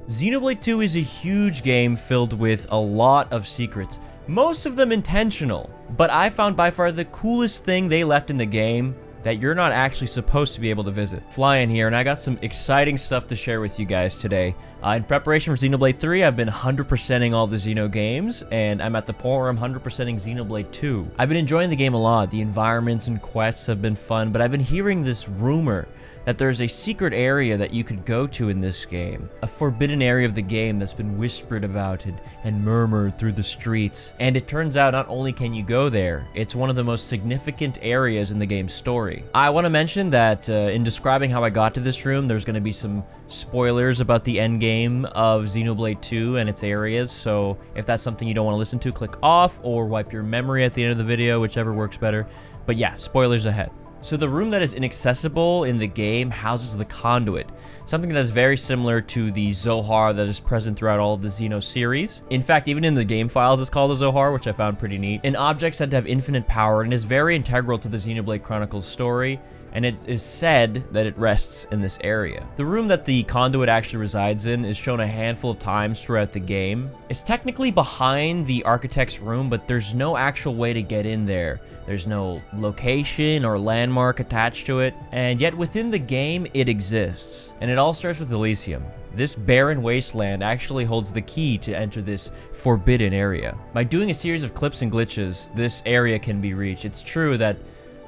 Xenoblade 2 is a huge game filled with a lot of secrets, most of them intentional, but I found by far the coolest thing they left in the game that you're not actually supposed to be able to visit. Flyann here, and I got some exciting stuff to share with you guys today. In preparation for Xenoblade 3, I've been 100%ing all the Xeno games, and I'm at the point where I'm 100%ing Xenoblade 2. I've been enjoying the game a lot. The environments and quests have been fun, but I've been hearing this rumor that there's a secret area that you could go to in this game. A forbidden area of the game that's been whispered about and murmured through the streets. And it turns out not only can you go there, it's one of the most significant areas in the game's story. I want to mention that in describing how I got to this room, there's going to be some spoilers about the endgame of Xenoblade 2 and its areas, so if that's something you don't want to listen to, click off or wipe your memory at the end of the video, whichever works better. But yeah, spoilers ahead. So the room that is inaccessible in the game houses the Conduit, something that is very similar to the Zohar that is present throughout all of the Xeno series. In fact, even in the game files it's called a Zohar, which I found pretty neat. An object said to have infinite power and is very integral to the Xenoblade Chronicles story, and it is said that it rests in this area. The room that the Conduit actually resides in is shown a handful of times throughout the game. It's technically behind the Architect's room, but there's no actual way to get in there. There's no location or landmark attached to it, and yet within the game, it exists. And it all starts with Elysium. This barren wasteland actually holds the key to enter this forbidden area. By doing a series of clips and glitches, this area can be reached. It's true that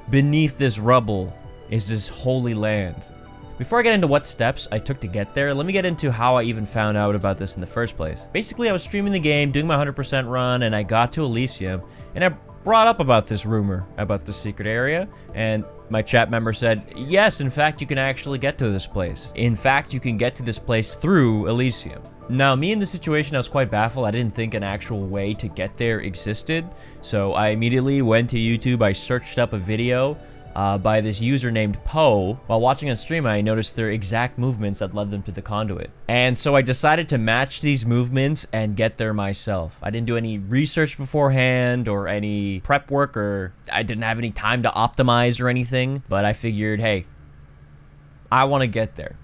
beneath this rubble is this holy land. Before I get into what steps I took to get there, let me get into how I even found out about this in the first place. Basically, I was streaming the game, doing my 100% run, and I got to Elysium, and I brought up about this rumor about the secret area, and my chat member said, yes, in fact, you can actually get to this place. In fact, you can get to this place through Elysium. Now, me in this situation, I was quite baffled. I didn't think an actual way to get there existed, so I immediately went to YouTube. I searched up a video by this user named Poe. While watching on stream, I noticed their exact movements that led them to the Conduit. And so I decided to match these movements and get there myself. I didn't do any research beforehand or any prep work, or I didn't have any time to optimize or anything, but I figured, hey, I want to get there.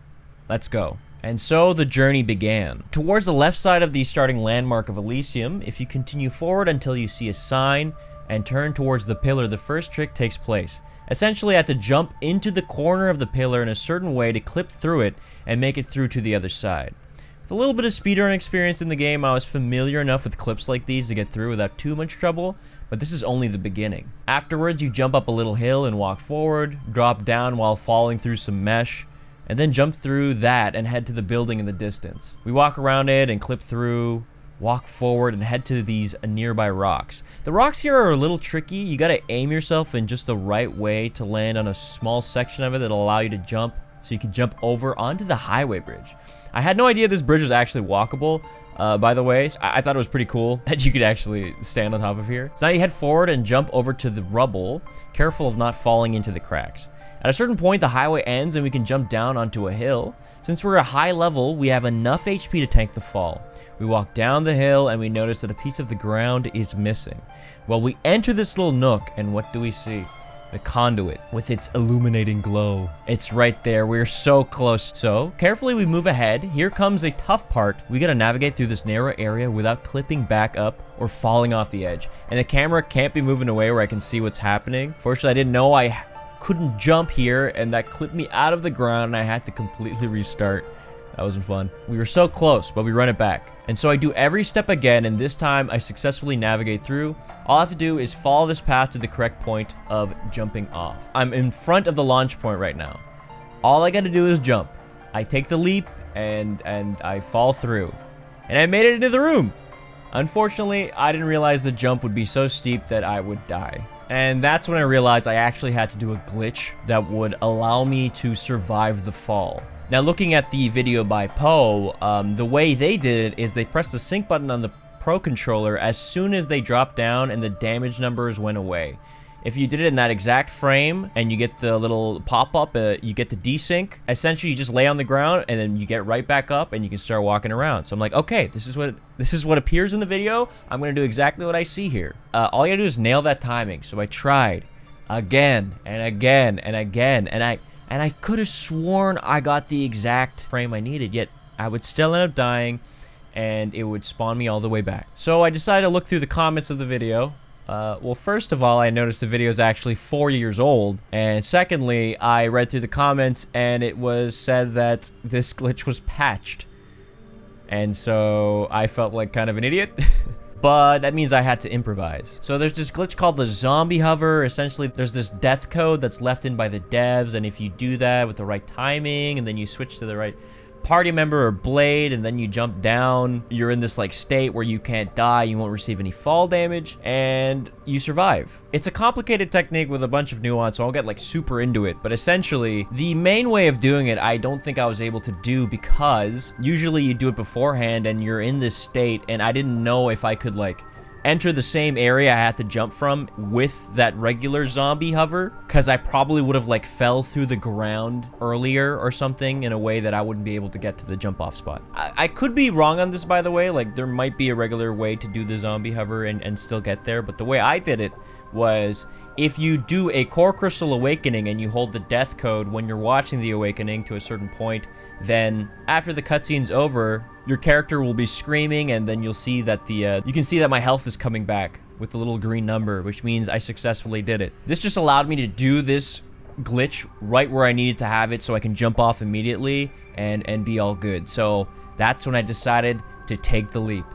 Let's go. And so the journey began. Towards the left side of the starting landmark of Elysium, if you continue forward until you see a sign and turn towards the pillar, the first trick takes place. Essentially, I had to jump into the corner of the pillar in a certain way to clip through it and make it through to the other side. With a little bit of speedrun experience in the game, I was familiar enough with clips like these to get through without too much trouble, but this is only the beginning. Afterwards, you jump up a little hill and walk forward, drop down while falling through some mesh, and then jump through that and head to the building in the distance. We walk around it and clip through, walk forward, and head to these nearby rocks. The rocks here are a little tricky. You gotta aim yourself in just the right way to land on a small section of it that'll allow you to jump, so you can jump over onto the highway bridge. I had no idea this bridge was actually walkable, by the way. I thought it was pretty cool that you could actually stand on top of here. So now you head forward and jump over to the rubble, careful of not falling into the cracks. At a certain point, the highway ends and we can jump down onto a hill. Since we're at high level, we have enough HP to tank the fall. We walk down the hill and we notice that a piece of the ground is missing. Well, we enter this little nook and what do we see? The Conduit with its illuminating glow. It's right there. We're so close. So carefully we move ahead. Here comes a tough part. We gotta navigate through this narrow area without clipping back up or falling off the edge. And the camera can't be moving away where I can see what's happening. Fortunately, I didn't know I couldn't jump here, and that clipped me out of the ground and I had to completely restart. That wasn't fun. We were so close, but we run it back. And so I do every step again, and this time I successfully navigate through. All I have to do is follow this path to the correct point of jumping off. I'm in front of the launch point right now. All I gotta do is jump. I take the leap and I fall through. And I made it into the room. Unfortunately, I didn't realize the jump would be so steep that I would die. And that's when I realized I actually had to do a glitch that would allow me to survive the fall. Now, looking at the video by Poe, the way they did it is they pressed the sync button on the Pro controller as soon as they dropped down and the damage numbers went away. If you did it in that exact frame and you get the little pop-up, you get to desync. Essentially, you just lay on the ground and then you get right back up and you can start walking around. So I'm like, okay, this is what appears in the video. I'm gonna do exactly what I see here. All you gotta do is nail that timing. So I tried again and again and again, and I and I could have sworn I got the exact frame I needed, yet I would still end up dying, and it would spawn me all the way back. So I decided to look through the comments of the video. Well, first of all, I noticed the video is actually 4 years old, and secondly, I read through the comments, and it was said that this glitch was patched. And so I felt like kind of an idiot. But that means I had to improvise. So there's this glitch called the zombie hover. Essentially, there's this death code that's left in by the devs, and if you do that with the right timing, and then you switch to the right party member or blade, and then you jump down, you're in this like state where you can't die, you won't receive any fall damage, and you survive. It's a complicated technique with a bunch of nuance, so I'll get like super into it, but essentially the main way of doing it I don't think I was able to do, because usually you do it beforehand and you're in this state, and I didn't know if I could like enter the same area I had to jump from with that regular zombie hover, because I probably would have like fell through the ground earlier or something in a way that I wouldn't be able to get to the jump off spot. I could be wrong on this, by the way. Like, there might be a regular way to do the zombie hover and still get there, but the way I did it was, if you do a core crystal awakening and you hold the death code when you're watching the awakening to a certain point, then after the cutscene's over, your character will be screaming, and then you'll see that you can see that my health is coming back with the little green number, which means I successfully did it. This just allowed me to do this glitch right where I needed to have it, so I can jump off immediately and be all good. So that's when I decided to take the leap.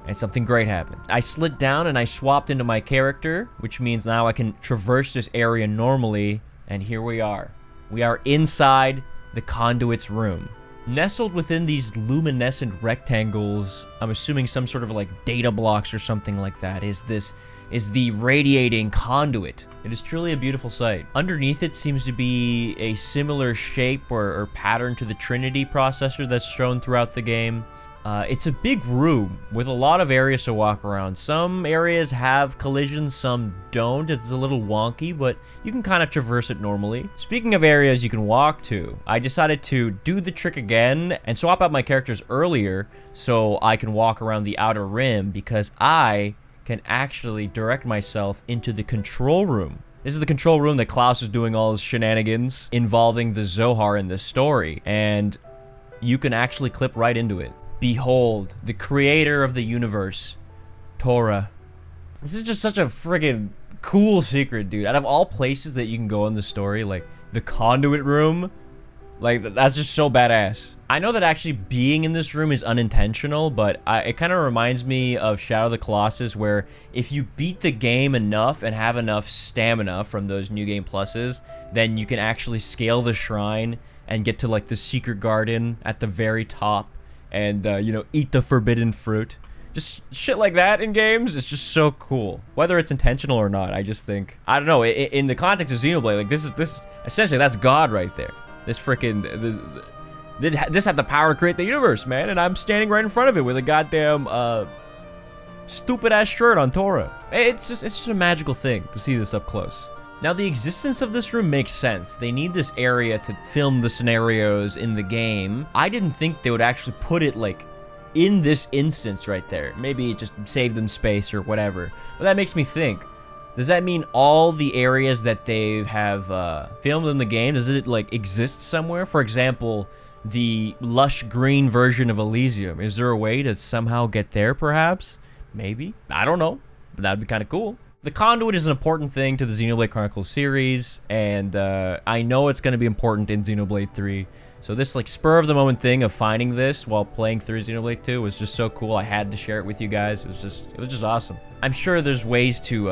And something great happened. I slid down and I swapped into my character, which means now I can traverse this area normally, and here we are. We are inside the Conduit's room. Nestled within these luminescent rectangles, I'm assuming some sort of like data blocks or something like that, is the radiating Conduit. It is truly a beautiful sight. Underneath it seems to be a similar shape or pattern to the Trinity processor that's shown throughout the game. It's a big room with a lot of areas to walk around. Some areas have collisions, some don't. It's a little wonky, but you can kind of traverse it normally. Speaking of areas you can walk to, I decided to do the trick again and swap out my characters earlier so I can walk around the outer rim, because I can actually direct myself into the control room. This is the control room that Klaus is doing all his shenanigans involving the Zohar in this story, and you can actually clip right into it. Behold, the creator of the universe, Torah. This is just such a friggin' cool secret, dude. Out of all places that you can go in the story, like the Conduit room, like that's just so badass. I know that actually being in this room is unintentional, but it kind of reminds me of Shadow of the Colossus, where if you beat the game enough and have enough stamina from those New Game Pluses, then you can actually scale the shrine and get to like the secret garden at the very top. And, you know, eat the forbidden fruit. Just shit like that in games is just so cool. Whether it's intentional or not, I just think, I don't know, in the context of Xenoblade, like, this essentially, that's God right there. This freaking, this had the power to create the universe, man, and I'm standing right in front of it with a goddamn, stupid-ass shirt on Torah. It's just a magical thing to see this up close. Now, the existence of this room makes sense. They need this area to film the scenarios in the game. I didn't think they would actually put it, like, in this instance right there. Maybe it just saved them space or whatever. But that makes me think, does that mean all the areas that they have filmed in the game, does it, like, exist somewhere? For example, the lush green version of Elysium. Is there a way to somehow get there, perhaps? Maybe. I don't know. But that'd be kind of cool. The Conduit is an important thing to the Xenoblade Chronicles series, and I know it's going to be important in Xenoblade 3. So this like spur of the moment thing of finding this while playing through Xenoblade 2 was just so cool. I had to share it with you guys. It was just awesome. I'm sure there's ways to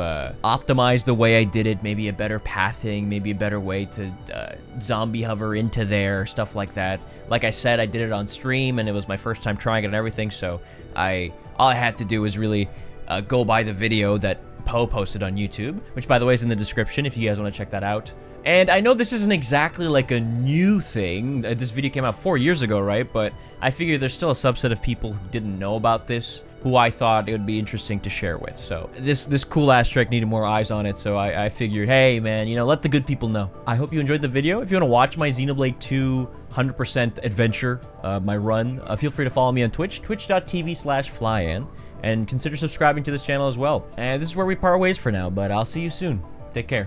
optimize the way I did it, maybe a better pathing, maybe a better way to zombie hover into there, stuff like that. Like I said, I did it on stream, and it was my first time trying it and everything, so all I had to do was really go by the video that Poe posted on YouTube, which by the way is in the description if you guys want to check that out. And I know this isn't exactly like a new thing. This video came out 4 years ago, right? But I figure there's still a subset of people who didn't know about this, who I thought it would be interesting to share with. So this cool ass trick needed more eyes on it, so I figured, hey man, you know, let the good people know. I hope you enjoyed the video. If you want to watch my Xenoblade 2 100% adventure, my run, feel free to follow me on Twitch, twitch.tv/flyann. And consider subscribing to this channel as well. And this is where we part ways for now, but I'll see you soon. Take care.